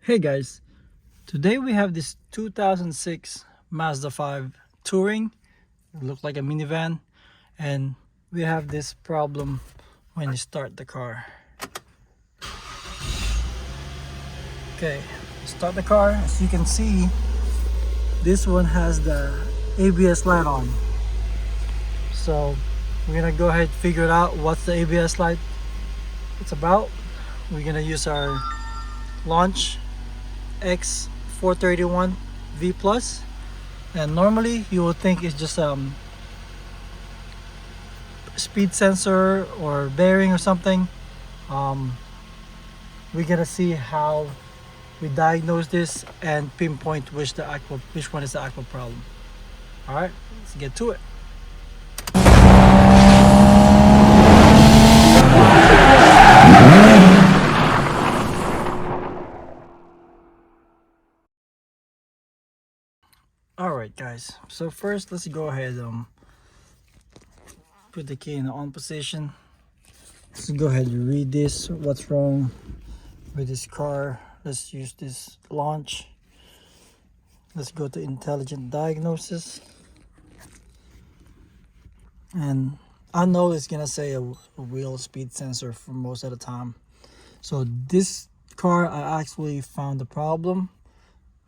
Hey guys, today we have this 2006 Mazda 5 Touring. It looks like a minivan, and we have this problem when you start the car. Okay, start the car. As you can see, this one has the ABS light on. So we're gonna go ahead and figure it out what's the ABS light it's about. We're gonna use our launch X431 V Plus, and normally you would think it's just speed sensor or bearing or something. We're gonna see how we diagnose this and pinpoint which one is the actual problem. All right, let's get to it. All right, guys. So first, let's go ahead put the key in the on position. Let's go ahead and read this. What's wrong with this car? Let's use this launch. Let's go to intelligent diagnosis, and I know it's gonna say a wheel speed sensor for most of the time. So this car, I actually found the problem,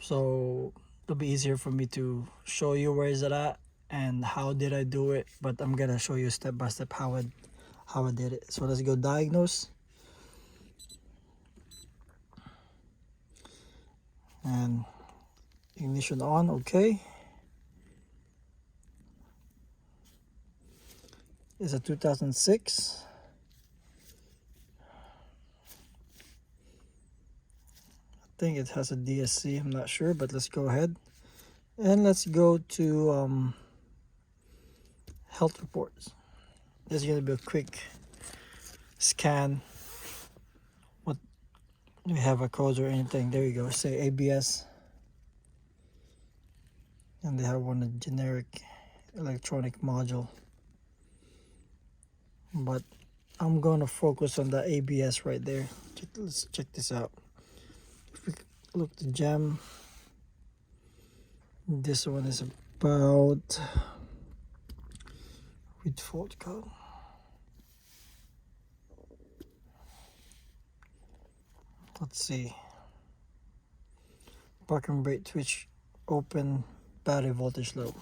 so it'll be easier for me to show you where is it at and how did I do it. But I'm gonna show you step by step how I did it. So let's go diagnose, and ignition on. Okay, it's a 2006. I think it has a DSC, I'm not sure, but let's go ahead and let's go to health reports. This is going to be a quick scan. What do we have, a code or anything? There you go, say ABS, and they have one, a generic electronic module, but I'm going to focus on the ABS right there. Let's check this out. If we look to gem, this one is about with fault code. Let's see. Park and brake switch open, battery voltage low.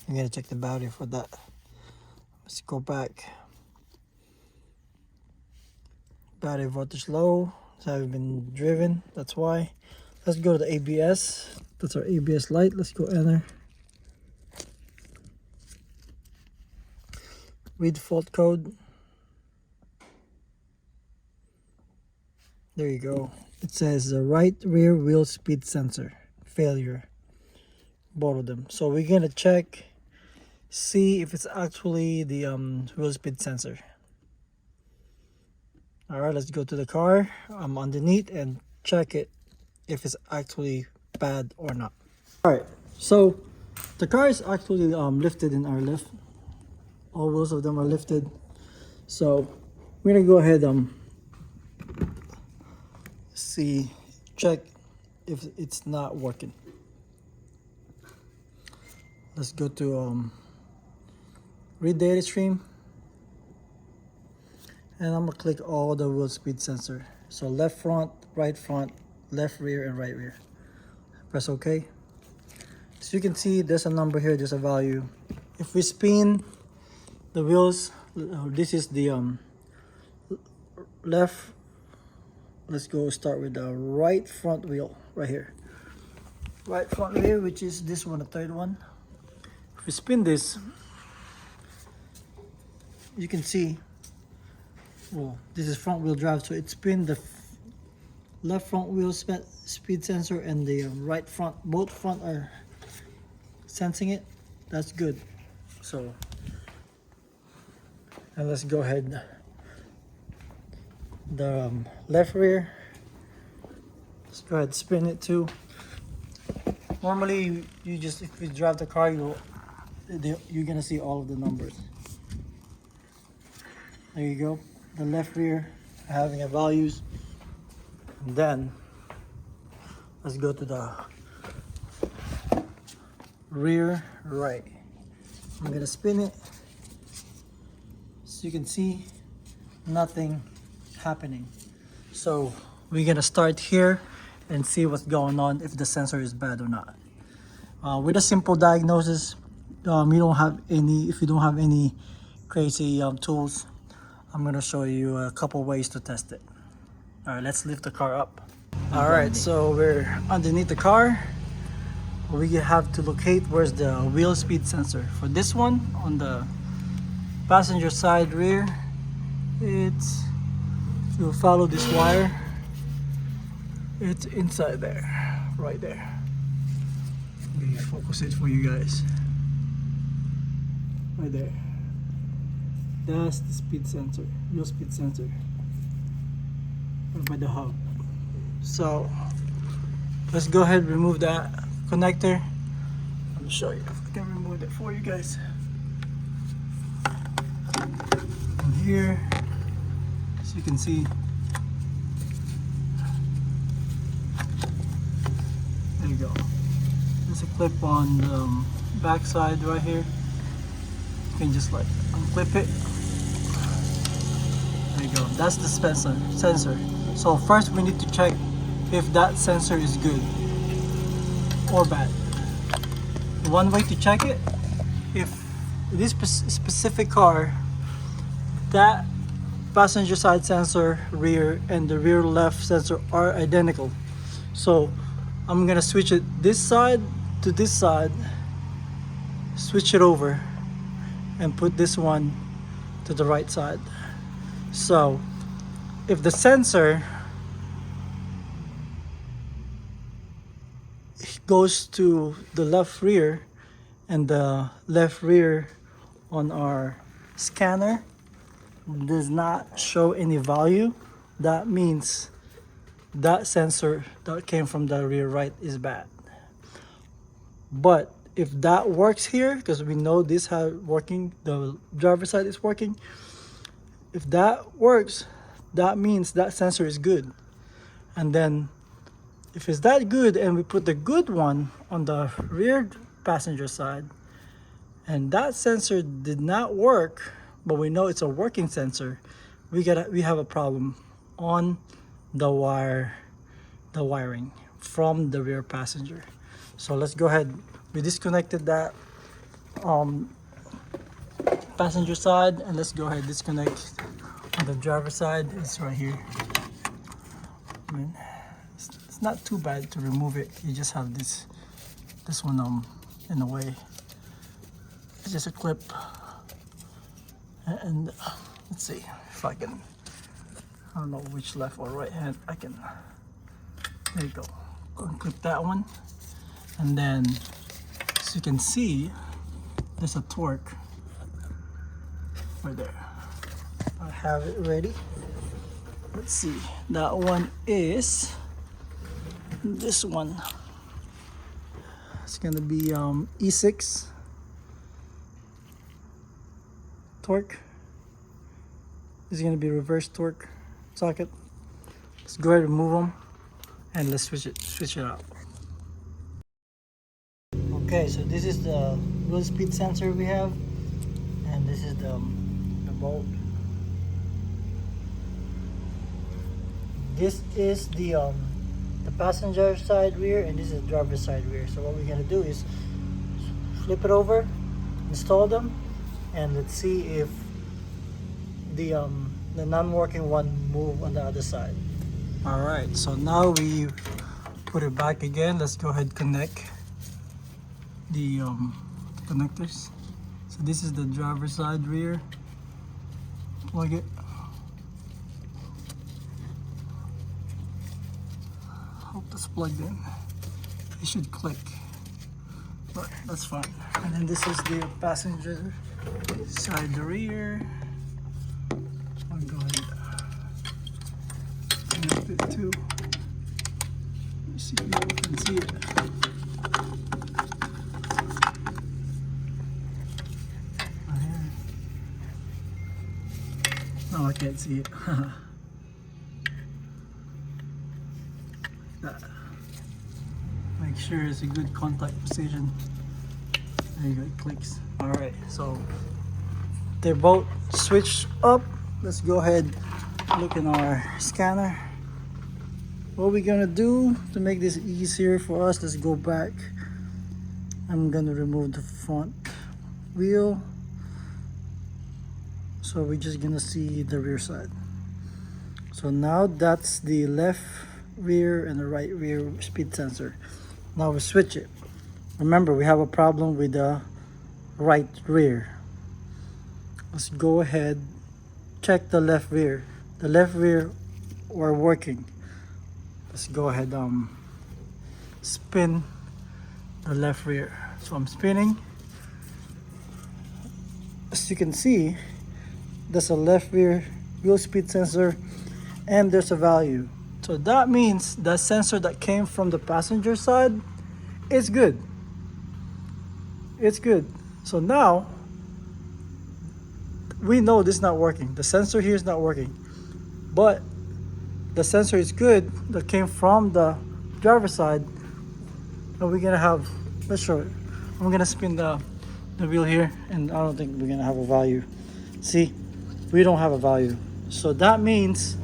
I'm gonna check the battery for that. Let's go back. Battery voltage low. So I've been driven, that's why. Let's go to the ABS. That's our ABS light. Let's go enter. Read fault code. There you go. It says the right rear wheel speed sensor failure. Both of them. So we're gonna check, see if it's actually the wheel speed sensor. All right, let's go to the car. I'm underneath and check it if it's actually bad or not. All right, so the car is actually lifted in our lift. All wheels of them are lifted. So we're gonna go ahead check if it's not working. Let's go to read data stream, and I'm gonna click all the wheel speed sensor. So left front, left rear, and right rear. Press OK. So you can see there's a number here, there's a value. If we spin the wheels, this is the left. Let's go start with the right front wheel right here. Right front wheel, which is this one, the third one. If we spin this, you can see, well, this is front wheel drive, so it spin the left front wheel speed sensor and the right front, both front are sensing it. That's good. So, and let's go ahead, the left rear, let's go ahead and spin it too. Normally you just, if you drive the car, you're gonna see all of the numbers. There you go, the left rear having a values. And then Let's go to the rear right. I'm gonna spin it so you can see nothing happening. So we're gonna start here and see what's going on, if the sensor is bad or not. With a simple diagnosis, you don't have any, if you don't have any crazy tools, I'm gonna show you a couple ways to test it. All right, let's lift the car up. All right, so we're underneath the car. We have to locate where's the wheel speed sensor. For this one, on the passenger side rear, it's, if you follow this wire, it's inside there, right there. Let me focus it for you guys. Right there. That's the speed sensor, wheel speed sensor, right by the hub. So let's go ahead and remove that connector. Let me show you if I can remove it for you guys. And here, as you can see, there you go. There's a clip on the back side right here. You can just like unclip it. There you go. That's the sensor. So first we need to check if that sensor is good or bad. One way to check it, if this specific car, that passenger side sensor rear and the rear left sensor are identical. So I'm gonna switch it this side to this side, switch it over, and put this one to the right side. So if the sensor goes to the left rear and the left rear on our scanner does not show any value, that means that sensor that came from the rear right is bad. But if that works here, because we know this how working, the driver side is working, if that works, that means that sensor is good. And then if it's that good and we put the good one on the rear passenger side and that sensor did not work, but we know it's a working sensor, we have a problem on the wiring from the rear passenger. So let's go ahead. We disconnected that passenger side, and let's go ahead disconnect on the driver side. It's right here. I mean, it's not too bad to remove it. You just have this one in the way. It's just a clip, and let's see if I can, I don't know which left or right hand I can. There you go. Unclip that one, and then as you can see, there's a torque right there. I have it ready. Let's see. That one is this one. It's gonna be E6 torque. This is gonna be reverse torque socket. Let's go ahead and remove them and let's switch it out. Okay, so this is the wheel speed sensor we have, and this is the bolt. This is the passenger side rear, and this is the driver side rear. So what we're gonna do is flip it over, install them, and let's see if the non-working one move on the other side. All right, so now we put it back again. Let's go ahead and connect the connectors. So this is the driver side rear. Plug it. Hope that's plugged in. It should click, but that's fine. And then this is the passenger side rear. I'll go ahead and connect it too. Let's see if you can see it. Oh, I can't see it. That. Make sure it's a good contact position. There you go, it clicks. All right, so they're both switched up. Let's go ahead, look in our scanner. What we're gonna do to make this easier for us, let's go back. I'm gonna remove the front wheel. So we're just gonna see the rear side. So now that's the left rear and the right rear speed sensor. Now we switch it. Remember, we have a problem with the right rear. Let's go ahead, check the left rear. The left rear are working. Let's go ahead, spin the left rear. So I'm spinning. As you can see, there's a left rear wheel speed sensor and there's a value. So that means the sensor that came from the passenger side is good. It's good. So now we know this is not working. The sensor here is not working, but the sensor is good that came from the driver's side. And we're gonna have, let's show it. I'm gonna spin the wheel here, and I don't think we're gonna have a value. See, we don't have a value. So that means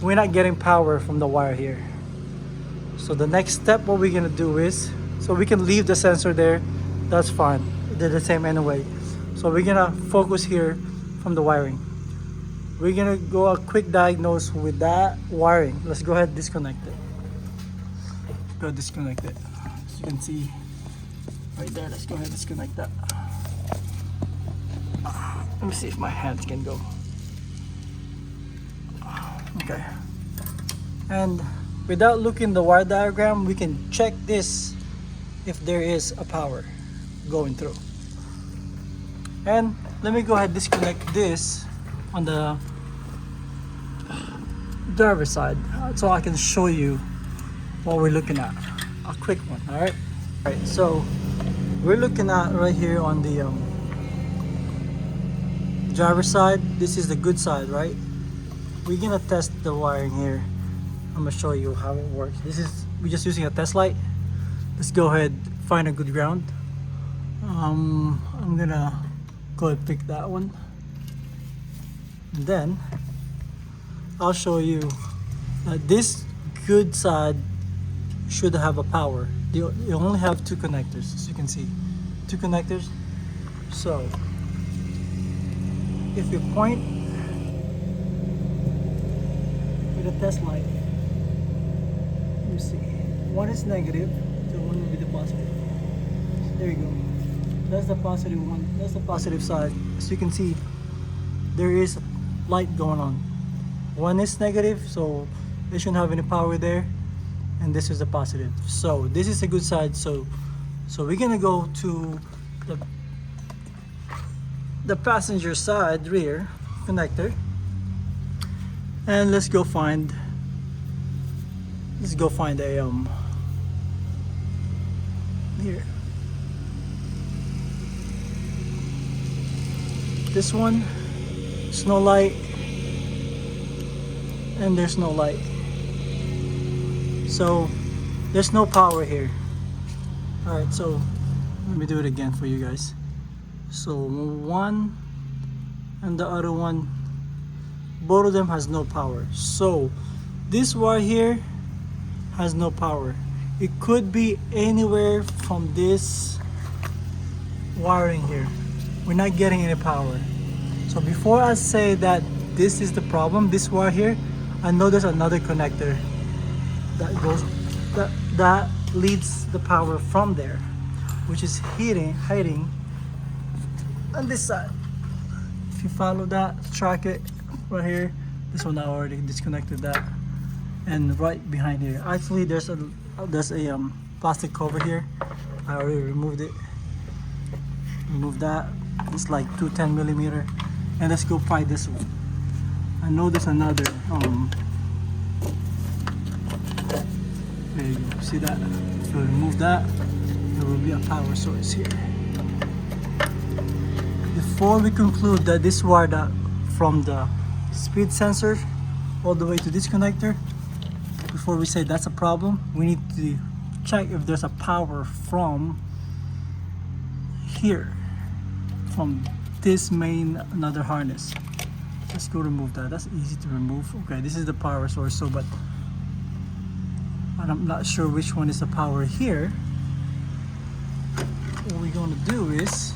we're not getting power from the wire here. So the next step, what we're gonna do is, so we can leave the sensor there, that's fine. They're the same anyway. So we're gonna focus here from the wiring. We're gonna go a quick diagnose with that wiring. Let's go ahead and disconnect it. Go disconnect it. As you can see right there, let's go ahead and disconnect that. Let me see if my hands can go. Okay. And without looking the wire diagram, we can check this if there is a power going through. And let me go ahead and disconnect this on the driver's side so I can show you what we're looking at. A quick one, all right? All right, so we're looking at right here on the driver's side. This is the good side, right? We're gonna test the wiring here. I'm gonna show you how it works. We're just using a test light. Let's go ahead, find a good ground. I'm gonna go ahead and pick that one. And then I'll show you that this good side should have a power. You only have two connectors, as you can see. Two connectors. So if you point with a test light, you see one is negative, so one will be the positive. There you go. That's the positive one. That's the positive side. As you can see, there is light going on. One is negative, so they shouldn't have any power there, and this is the positive. So this is a good side. So we're gonna go to the passenger side rear connector, and let's go find a here. This one, there's no light, and there's no light. So there's no power here. All right, so let me do it again for you guys. So one and the other one, both of them has no power. So this wire here has no power. It could be anywhere from this wiring here. We're not getting any power. So before I say that this is the problem, this wire here, I know there's another connector that goes that leads the power from there, which is hiding on this side. If you follow that, track it right here. This one I already disconnected that, and right behind here. Actually, there's a plastic cover here. I already removed it. Remove that. It's like 210 millimeter. And let's go find this one. I know there's another. There you go. See that? If you remove that, there will be a power source here. Before we conclude that this wire that from the speed sensor all the way to this connector, before we say that's a problem, we need to check if there's a power from here, from this main another harness. Let's go remove that. That's easy to remove. Okay, this is the power source, so but I'm not sure which one is the power here. What we're gonna do is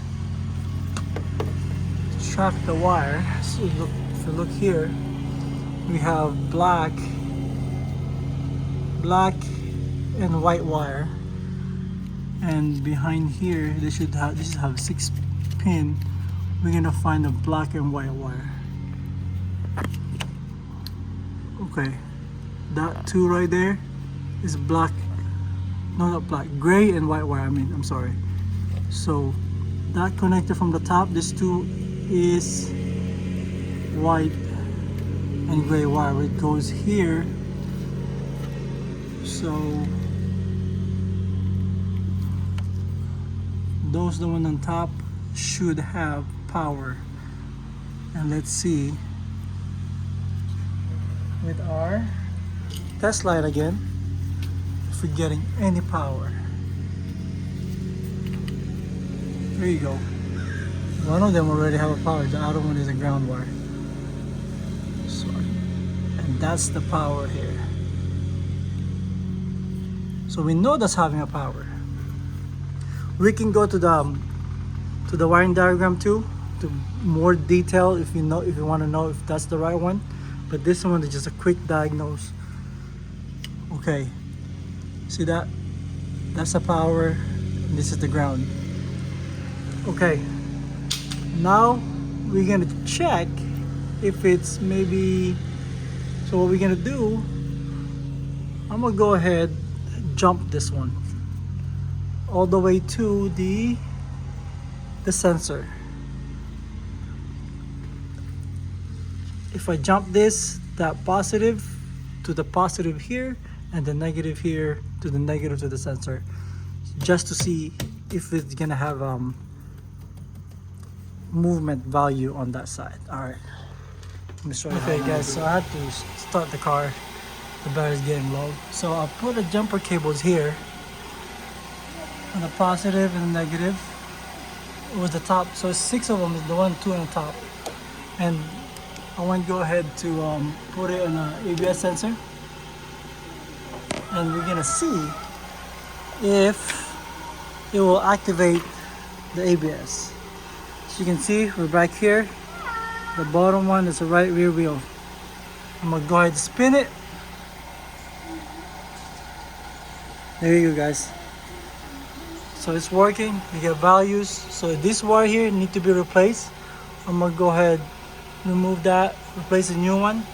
track the wire. So look, if you look here, we have black and white wire, and behind here they should have, this have 6 pin. We're gonna find the black and white wire. Okay, that two right there is black, no, not black, gray and white wire. I'm sorry. So that connector from the top, this two is white and gray wire. It goes here. So those, the one on top should have power. And let's see with our test light again if we're getting any power. There you go. One of them already have a power, the other one is a ground wire. Sorry. And that's the power here. So we know that's having a power. We can go to the wiring diagram too, to more detail if you want to know if that's the right one. But this one is just a quick diagnose. Okay, see that? That's the power, and this is the ground. Okay, now we're gonna check if it's maybe, so what we're gonna do, I'm gonna go ahead and jump this one all the way to the sensor. If I jump this, that positive to the positive here, and the negative here to the negative to the sensor, just to see if it's gonna have movement value on that side. All right, let me show you. Okay guys, so I had to start the car. The battery's getting low, so I'll put the jumper cables here on the positive and the negative with the top. So it's 6 of them, is the 1, 2 on the top, and I want to go ahead to put it on an ABS sensor, and we're gonna see if it will activate the ABS. As you can see, we're back here. The bottom one is the right rear wheel. I'm gonna go ahead and spin it. There you go guys. So it's working, we get values. So this wire here need to be replaced. I'm gonna go ahead, remove that, replace a new one.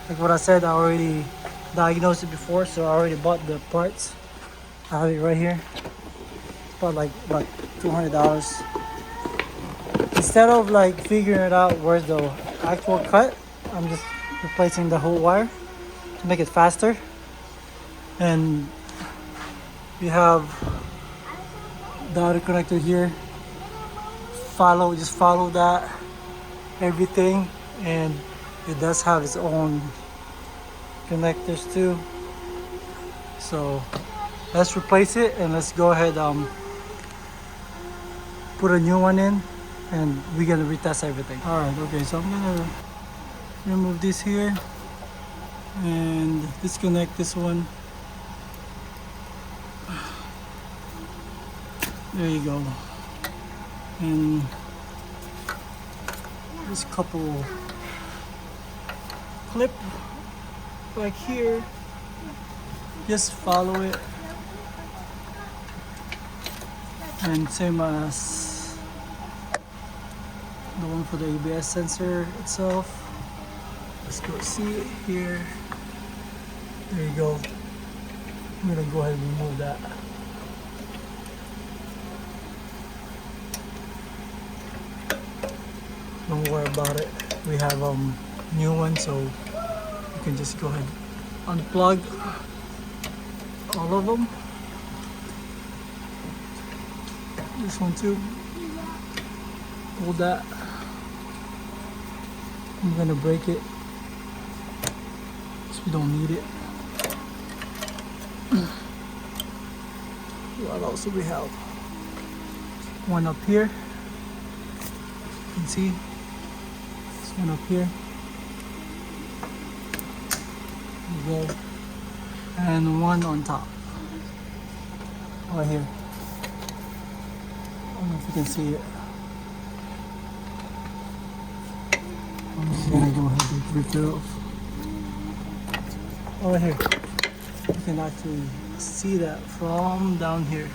Like what I said, I already diagnosed it before, so I already bought the parts. I have it right here. About $200. Instead of like figuring it out where's the actual cut, I'm just replacing the whole wire to make it faster. And we have the other connector here. Just follow that, everything, and it does have its own connectors too. So let's replace it and let's go ahead put a new one in, and we're gonna retest everything. All right, okay, so I'm gonna remove this here and disconnect this one. There you go. And this couple clip back here, just follow it, and same as the one for the ABS sensor itself. Let's go see it here. There you go. I'm gonna go ahead and remove that. Don't worry about it. We have new one, so you can just go ahead and unplug all of them. This one too. Hold that. I'm gonna break it because we don't need it. What else do we have? One up here. You can see. This one up here. There we go. And one on top. Right here. I don't know if you can see it. I'm just gonna go ahead and rip it off. Over here. You can actually see that from down here.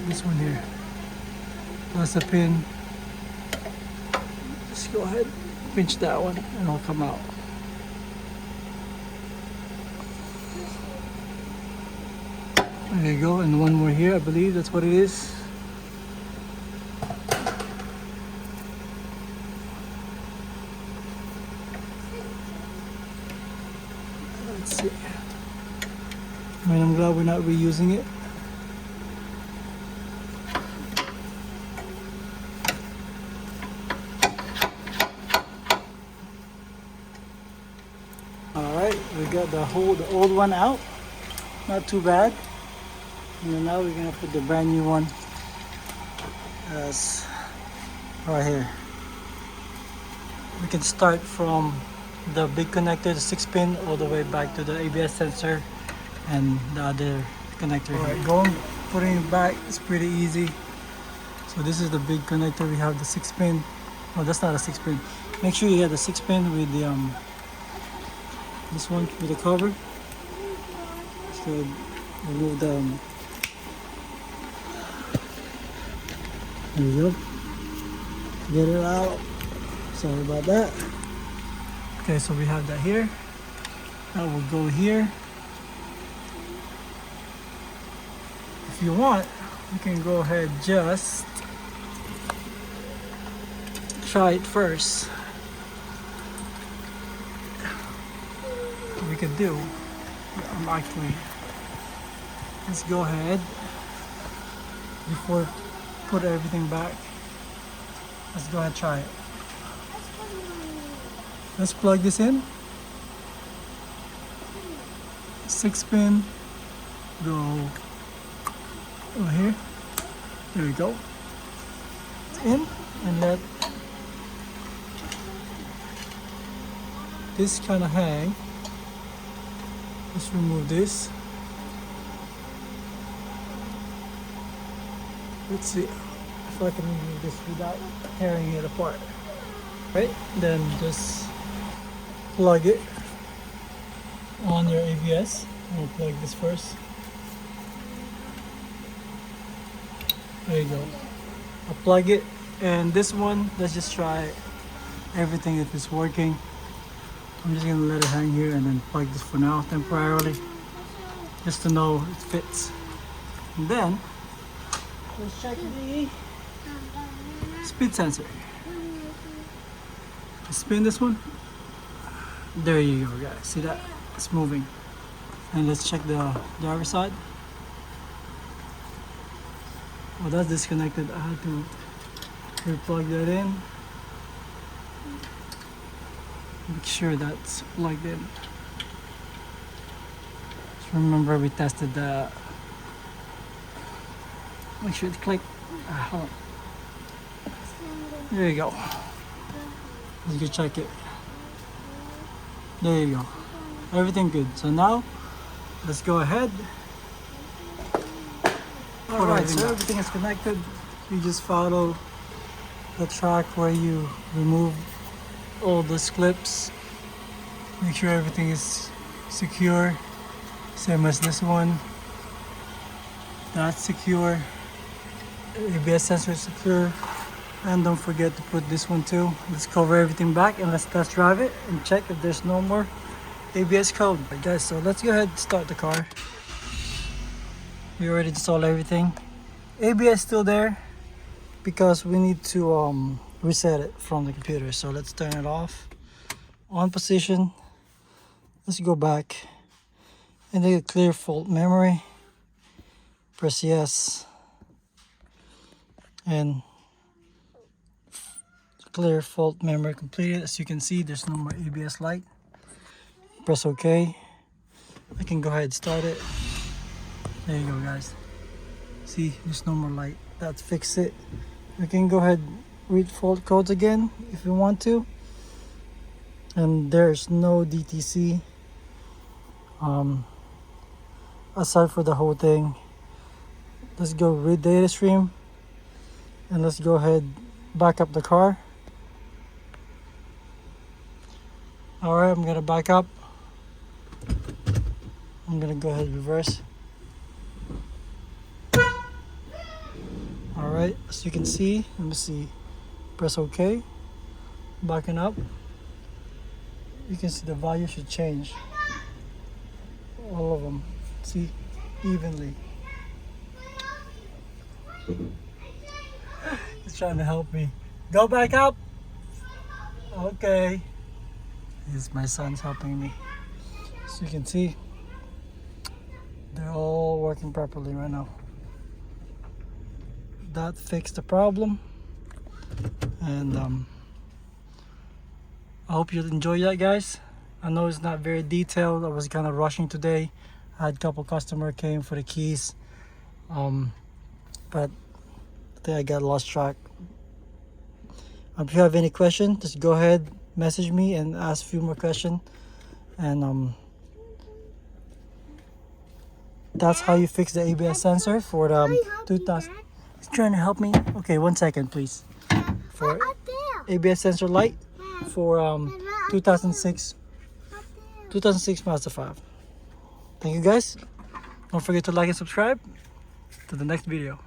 This one here. That's a pin. Just go ahead, pinch that one, and it'll come out. There you go, and one more here, I believe that's what it is. Let's see. I mean, I'm glad we're not reusing it. Alright, we got the old one out. Not too bad. And then now we're gonna put the brand new one as right here. We can start from the big connector, the 6-pin, all the way back to the ABS sensor and the other connector. Alright, putting it back is pretty easy. So this is the big connector. We have the 6-pin. No, that's not a 6-pin. Make sure you get the 6-pin with the this one with the cover. So remove the there we go. Get it out. Sorry about that. Okay, so we have that here. That will go here. If you want, you can go ahead just try it first. What we could do, let's go ahead before put everything back. Let's go ahead and try it. Let's plug this in. 6-pin. Go over here. There we go. It's in, and let this kind of hang. Let's remove this. Let's see if I can remove this without tearing it apart. Right, then just plug it on your ABS. We'll plug this first. There you go. I'll plug it, and this one, let's just try everything if it's working. I'm just gonna let it hang here and then plug this for now temporarily, just to know it fits. And then let's check the speed sensor. Spin this one. There you go, guys. See that? It's moving. And let's check the driver's side. Oh, that's disconnected. I had to replug that in. Make sure that's plugged in. Just remember we tested the. Make sure it clicked. Hold on. There you go. Let's go check it. There you go. Everything good. So now, let's go ahead. Alright, so everything is connected. You just follow the track where you remove all those clips. Make sure everything is secure. Same as this one. That's secure. ABS sensor is secure. And don't forget to put this one too. Let's cover everything back and let's test drive it and check if there's no more ABS code. Right, guys, so let's go ahead and start the car. We already installed everything. ABS still there because we need to reset it from the computer. So let's turn it off. On position. Let's go back and then clear fault memory. Press yes. And clear fault memory completed. As you can see, there's no more ABS light. Press OK. I can go ahead and start it. There you go, guys. See, there's no more light. That fixed it. We can go ahead read fault codes again if you want to. And there's no DTC. Aside for the whole thing. Let's go read data stream. And let's go ahead back up the car. Alright, I'm gonna back up. I'm gonna go ahead and reverse. Alright, as you can see, let me see. Press OK. Backing up. You can see the value should change. All of them. See? Evenly. He's trying to help me. Go back up! Okay. This is my son's helping me. So you can see, they're all working properly right now. That fixed the problem. And I hope you enjoy that, guys. I know it's not very detailed. I was kind of rushing today. I had a couple customers came for the keys. But I think I got lost track. If you have any questions, just go ahead, message me and ask a few more questions. And that's how you fix the ABS sensor for the 2000. He's trying to help me. Okay, 1 second, please. For ABS sensor light for 2006 Mazda 5. Thank you, guys. Don't forget to like and subscribe. To the next video.